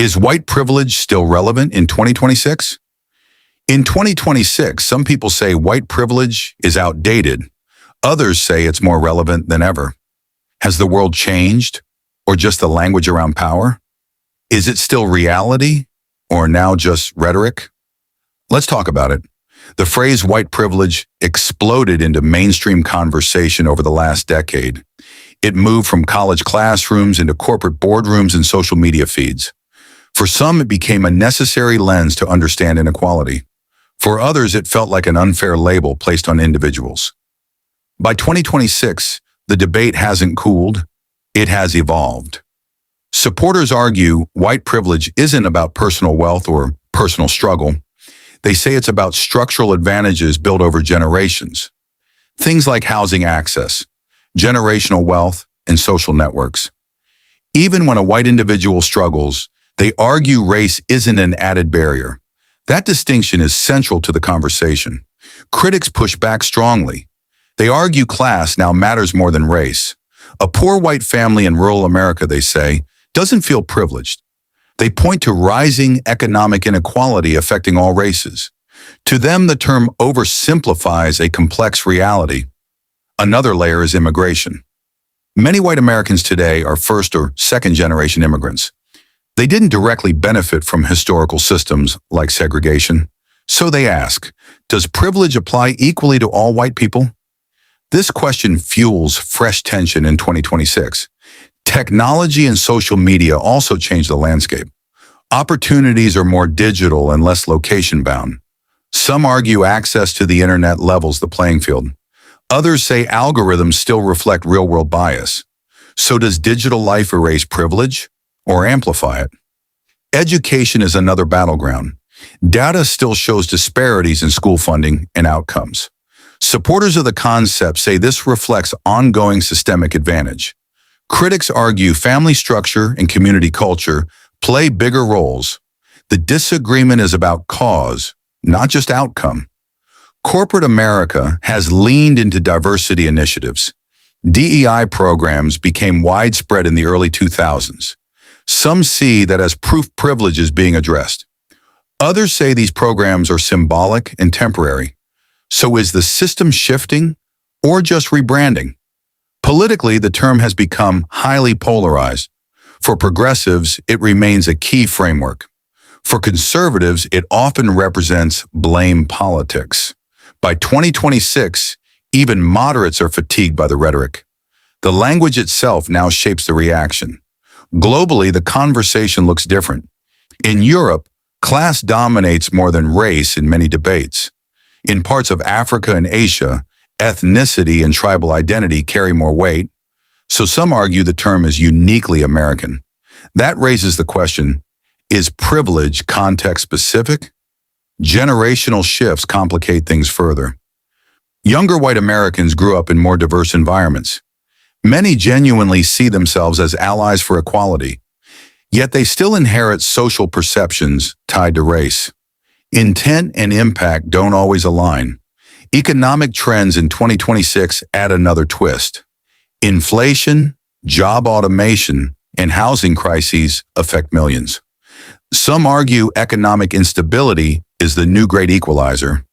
Is white privilege still relevant in 2026? In 2026, some people say white privilege is outdated. Others say it's more relevant than ever. Has the world changed, or just the language around power? Is it still reality, or now just rhetoric? Let's talk about it. The phrase white privilege exploded into mainstream conversation over the last decade. It moved from college classrooms into corporate boardrooms and social media feeds. For some, it became a necessary lens to understand inequality. For others, it felt like an unfair label placed on individuals. By 2026, the debate hasn't cooled, it has evolved. Supporters argue white privilege isn't about personal wealth or personal struggle. They say it's about structural advantages built over generations. Things like housing access, generational wealth, and social networks. Even when a white individual struggles, they argue race isn't an added barrier. That distinction is central to the conversation. Critics push back strongly. They argue class now matters more than race. A poor white family in rural America, they say, doesn't feel privileged. They point to rising economic inequality affecting all races. To them, the term oversimplifies a complex reality. Another layer is immigration. Many white Americans today are first or second generation immigrants. They didn't directly benefit from historical systems like segregation. So they ask, does privilege apply equally to all white people? This question fuels fresh tension in 2026. Technology and social media also change the landscape. Opportunities are more digital and less location-bound. Some argue access to the internet levels the playing field. Others say algorithms still reflect real-world bias. So does digital life erase privilege or amplify it? Education is another battleground. Data still shows disparities in school funding and outcomes. Supporters of the concept say this reflects ongoing systemic advantage. Critics argue family structure and community culture play bigger roles. The disagreement is about cause, not just outcome. Corporate America has leaned into diversity initiatives. DEI programs became widespread in the early 2000s. Some see that as proof privilege is being addressed. Others say these programs are symbolic and temporary. So is the system shifting or just rebranding? Politically, the term has become highly polarized. For progressives, it remains a key framework. For conservatives, it often represents blame politics. By 2026, even moderates are fatigued by the rhetoric. The language itself now shapes the reaction. Globally, the conversation looks different. In Europe, class dominates more than race in many debates. In parts of Africa and Asia, ethnicity and tribal identity carry more weight, so some argue the term is uniquely American. That raises the question, is privilege context-specific? Generational shifts complicate things further. Younger white Americans grew up in more diverse environments. Many genuinely see themselves as allies for equality, yet they still inherit social perceptions tied to race. Intent and impact don't always align. Economic trends in 2026 add another twist. Inflation, job automation, and housing crises affect millions. Some argue economic instability is the new great equalizer.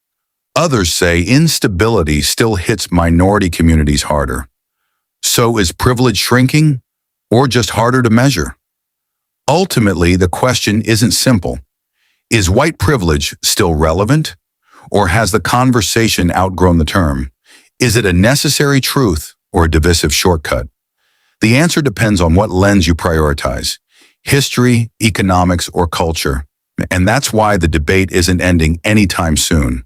Others say instability still hits minority communities harder. So is privilege shrinking or just harder to measure? Ultimately, the question isn't simple. Is white privilege still relevant? Or has the conversation outgrown the term? Is it a necessary truth or a divisive shortcut? The answer depends on what lens you prioritize: history, economics, or culture. And that's why the debate isn't ending anytime soon.